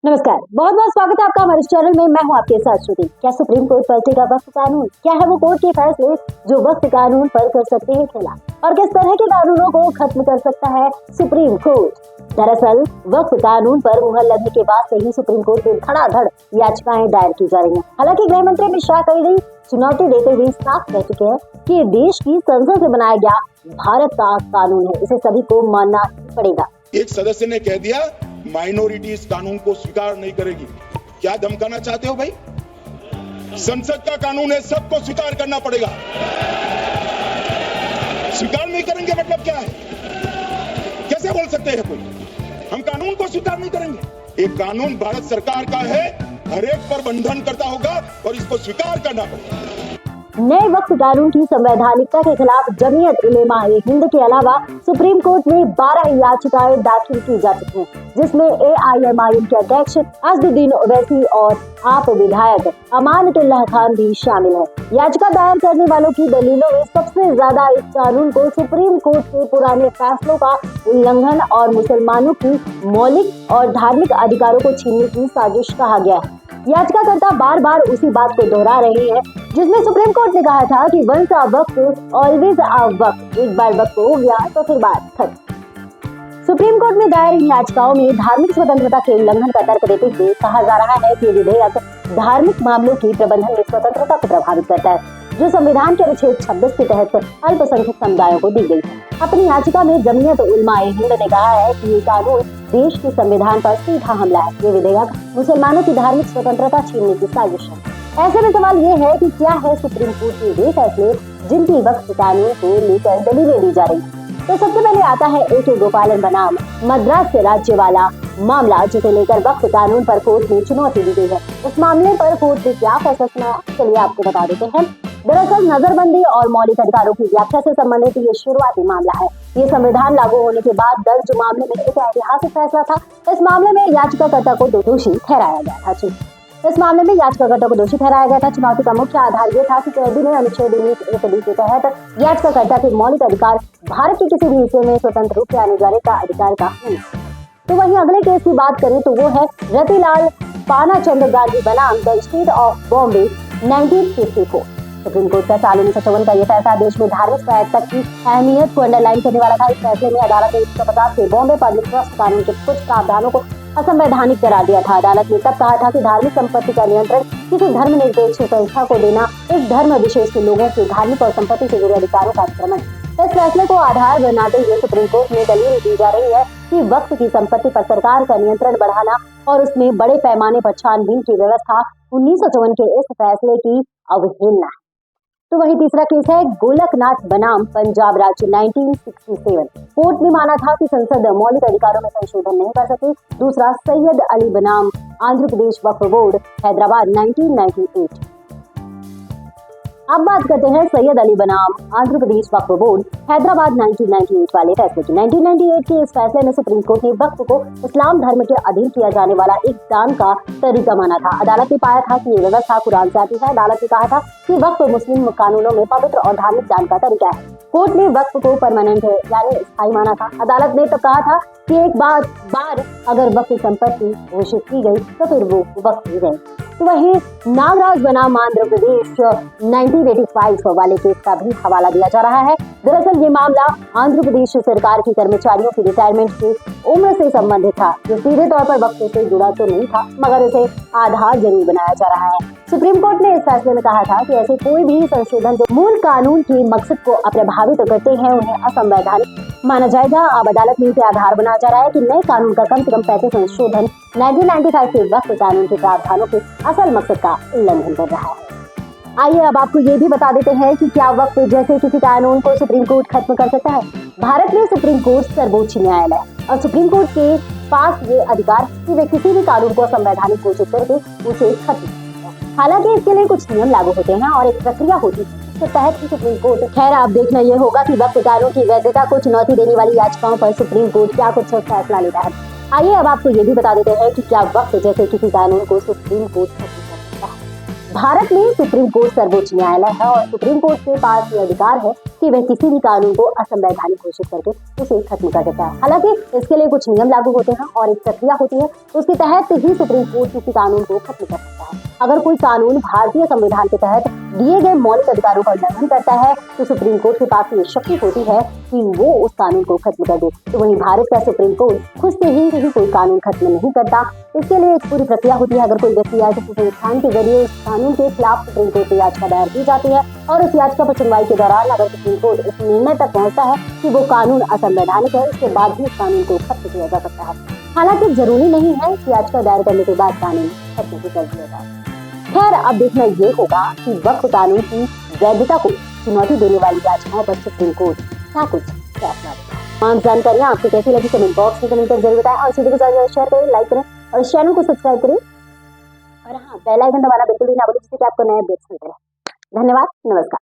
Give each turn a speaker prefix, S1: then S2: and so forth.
S1: नमस्कार, बहुत बहुत स्वागत है आपका हमारे चैनल में। मैं हूं आपके साथ श्रुति। क्या सुप्रीम कोर्ट पलटेगा वक्फ कानून? क्या है वो कोर्ट के फैसले जो वक्फ कानून पर कर सकते हैं खेला, और किस तरह के कानूनों को खत्म कर सकता है सुप्रीम कोर्ट? दरअसल वक्फ कानून पर मुहर लगने के बाद से ही सुप्रीम कोर्ट में धड़ाधड़ याचिकाएं दायर की जा रही हैं। हालांकि गृह मंत्री अमित शाह कई नई चुनौती देते हुए साफ कह चुके हैं कि ये देश की संसद से बनाया गया भारत का कानून है, इसे सभी को मानना ही पड़ेगा।
S2: एक सदस्य ने कह दिया माइनॉरिटी इस कानून को स्वीकार नहीं करेगी। क्या धमकाना चाहते हो भाई? संसद का कानून है, सबको स्वीकार करना पड़ेगा। स्वीकार नहीं करेंगे मतलब क्या है? कैसे बोल सकते हैं कोई हम कानून को स्वीकार नहीं करेंगे? एक कानून भारत सरकार का है, हर एक पर बंधन करता होगा और इसको स्वीकार करना पड़ेगा।
S1: नए वक्फ कानून की संवैधानिकता के खिलाफ जमीयत उलेमा-ए-हिंद के अलावा सुप्रीम कोर्ट में 12 याचिकाएं दाखिल की जा चुकी हैं, जिसमें एआईएमआईएम के अध्यक्ष असदुद्दीन ओवैसी और आप विधायक अमानतुल्लाह खान भी शामिल हैं। याचिका दायर करने वालों की दलीलों में सबसे ज्यादा इस कानून को सुप्रीम कोर्ट के पुराने फैसलों का उल्लंघन और मुसलमानों की मौलिक और धार्मिक अधिकारों को छीनने की साजिश कहा गया है। याचिकाकर्ता बार बार उसी बात को दोहरा रहे हैं जिसमें सुप्रीम कोर्ट ने कहा था कि once a Waqf always a वक्फ, एक बार वक्फ हो गया तो फिर बात खत्म। सुप्रीम कोर्ट में दायर इन याचिकाओं में धार्मिक स्वतंत्रता के उल्लंघन का तर्क देते हुए कहा जा रहा है कि विधेयक धार्मिक मामलों की प्रबंधन में स्वतंत्रता को प्रभावित करता है, जो संविधान के अनुच्छेद 26 के तहत अल्पसंख्यक समुदायों को दी गई है। अपनी याचिका में जमीयत उलमा-ए-हिंद ने कहा है कि ये कानून देश के संविधान पर सीधा हमला है। ये विधेयक मुसलमानों की धार्मिक स्वतंत्रता छीनने की साजिश है। ऐसे में सवाल ये है कि क्या है सुप्रीम कोर्ट के वे फैसले जिनकी वक्फ कानून को लेकर दलीलें दी जा रही है? तो सबसे पहले आता है AK गोपालन बनाम मद्रास राज्य वाला मामला, जिसे लेकर वक्फ कानून पर कोर्ट में चुनौती दी गई है। इस मामले पर कोर्ट ने क्या फैसला सुनाया, चलिए आपको बता देते हैं। दरअसल नजरबंदी और मौलिक अधिकारों की व्याख्या से संबंधित ये शुरुआती मामला है। ये संविधान लागू होने के बाद दर्ज मामले में एक ऐतिहासिक फैसला था। इस मामले में याचिकाकर्ता को दोषी ठहराया गया था। चुनौती का मुख्य आधार ये था कि कैदी ने अनुच्छेद 19 के तहत याचिकाकर्ता के मौलिक अधिकार भारत के किसी भी हिस्से में स्वतंत्र रूप से आने जाने का अधिकार का है। तो वहीं अगले केस की बात करें तो वो है रतिलाल पानाचंद गांधी बनाम the state of Bombay 1954। Supreme court का साल 1954 का यह फैसला देश में धार्मिक स्वायत्तता की अहमियत को अंडरलाइन करने वाला था। इस फैसले में अदालत ने 1950 के बॉम्बे पब्लिक ट्रस्ट कानून के कुछ प्रावधानों को असंवैधानिक करार दिया था। अदालत ने तब कहा था कि धार्मिक संपत्ति का नियंत्रण किसी धर्मनिरपेक्ष संस्था को देना एक धर्म विशेष के लोगों के धार्मिक और संपत्ति से जुड़े अधिकारों का अतिक्रमण। इस फैसले को आधार बनाते हुए सुप्रीम कोर्ट में दलील दी जा रही है कि वक्फ की संपत्ति पर सरकार का नियंत्रण बढ़ाना और उसमें बड़े पैमाने पर छानबीन की व्यवस्था 1954 के इस फैसले की अवहेलना है। तो वही तीसरा केस है गोलकनाथ बनाम पंजाब राज्य 1967। कोर्ट ने माना था कि संसद मौलिक अधिकारों में संशोधन नहीं कर सकती। दूसरा सैयद अली बनाम आंध्र प्रदेश वक्फ बोर्ड हैदराबाद 1998। अब बात करते हैं सैयद अली बनाम आंध्र प्रदेश वक्फ बोर्ड हैदराबाद 1998 वाले फैसले की। 1998 के इस फैसले में सुप्रीम कोर्ट ने वक्फ को इस्लाम धर्म के अधीन किया जाने वाला एक दान का तरीका माना था। अदालत ने पाया था कि ये व्यवस्था कुरान से आती है। अदालत ने कहा था कि वक्फ मुस्लिम कानूनों में पवित्र और धार्मिक दान का तरीका है। कोर्ट ने वक्फ को परमानेंट यानी स्थायी माना था। अदालत ने तो कहा था कि एक बार अगर वक्फ संपत्ति घोषित की गई तो फिर वो वक्फ ही रहेगी। तो वही नागराज बनाम आंध्र प्रदेश 1985 वाले केस का भी हवाला दिया जा रहा है। दरअसल ये मामला आंध्र प्रदेश सरकार के कर्मचारियों की रिटायरमेंट की उम्र से संबंधित था, जो सीधे तौर पर वक्फ से जुड़ा तो नहीं था, मगर इसे आधार जरूर बनाया जा रहा है। सुप्रीम कोर्ट ने इस फैसले में कहा था कि ऐसे कोई भी संशोधन जो मूल कानून के मकसद को अप्रभावित करते हैं उन्हें असंवैधानिक माना जाएगा। अब अदालत में इसे आधार बनाया जा रहा है कि नए कानून का कम से कम 35 संशोधन 1995 के वक्फ कानून के प्रावधानों के असल मकसद का उल्लंघन कर रहा है। आइए अब आपको ये भी बता देते हैं कि क्या वक्फ जैसे किसी कानून को सुप्रीम कोर्ट खत्म कर सकता है। भारत में सुप्रीम कोर्ट सर्वोच्च न्यायालय है और सुप्रीम कोर्ट के पास ये अधिकार कि वे किसी भी कानून को असंवैधानिक घोषित करके उसे खत्म। हालांकि इसके लिए कुछ नियम लागू होते हैं और एक प्रक्रिया होती है के तहत ही सुप्रीम कोर्ट। खैर अब देखना ये होगा कि वक्फ कानून की वैधता को चुनौती देने वाली याचिकाओं पर सुप्रीम कोर्ट क्या कुछ फैसला लेता है। आइए अब आपको ये भी बता देते हैं कि क्या वक्फ जैसे किसी कानून को सुप्रीम कोर्ट खत्म कर सकता है। भारत में सुप्रीम कोर्ट सर्वोच्च न्यायालय है और सुप्रीम कोर्ट के पास ये अधिकार है कि वह किसी भी कानून को असंवैधानिक घोषित करके उसे खत्म कर देता है। हालांकि इसके लिए कुछ नियम लागू होते हैं और एक प्रक्रिया होती है, उसके तहत ही सुप्रीम कोर्ट किसी कानून को खत्म कर सकता है। अगर कोई कानून भारतीय संविधान के तहत दिए गए मौलिक अधिकारों का उल्लंघन करता है तो सुप्रीम कोर्ट के पास ये शक्ति होती है कि वो उस कानून को खत्म कर दे। तो वहीं भारत का सुप्रीम कोर्ट खुद से ही कोई कानून खत्म नहीं करता। इसके लिए एक पूरी प्रक्रिया होती है। अगर कोई व्यक्ति या किसी संस्थान के जरिए उस कानून के खिलाफ सुप्रीम कोर्ट में याचिका दायर की जाती है और उस याचिका पर सुनवाई के दौरान अगर सुप्रीम कोर्ट इस निर्णय तक पहुंचता है कि वो कानून असंवैधानिक है, उसके बाद ही उस कानून को खत्म किया जा सकता है। हालांकि जरूरी नहीं है कि याचिका दायर करने के बाद कानून खत्म ही कर दिया जाए। खैर, अब देखना ये होगा कि वक्फ कानून की वैधता को चुनौती देने वाली याचिकाओं पर सुप्रीम कोर्ट क्या कुछ फैसला देगा। तमाम जानकारियां आपको कैसी लगी कमेंट बॉक्स में कमेंट कर जरूर बताएं और वीडियो को शेयर करें, लाइक करें और चैनल को सब्सक्राइब करें और हाँ, बेल आइकन दबाना बिल्कुल भी ना भूलें जिससे कि आपको नए अपडेट्स मिलते रहें। धन्यवाद, नमस्कार।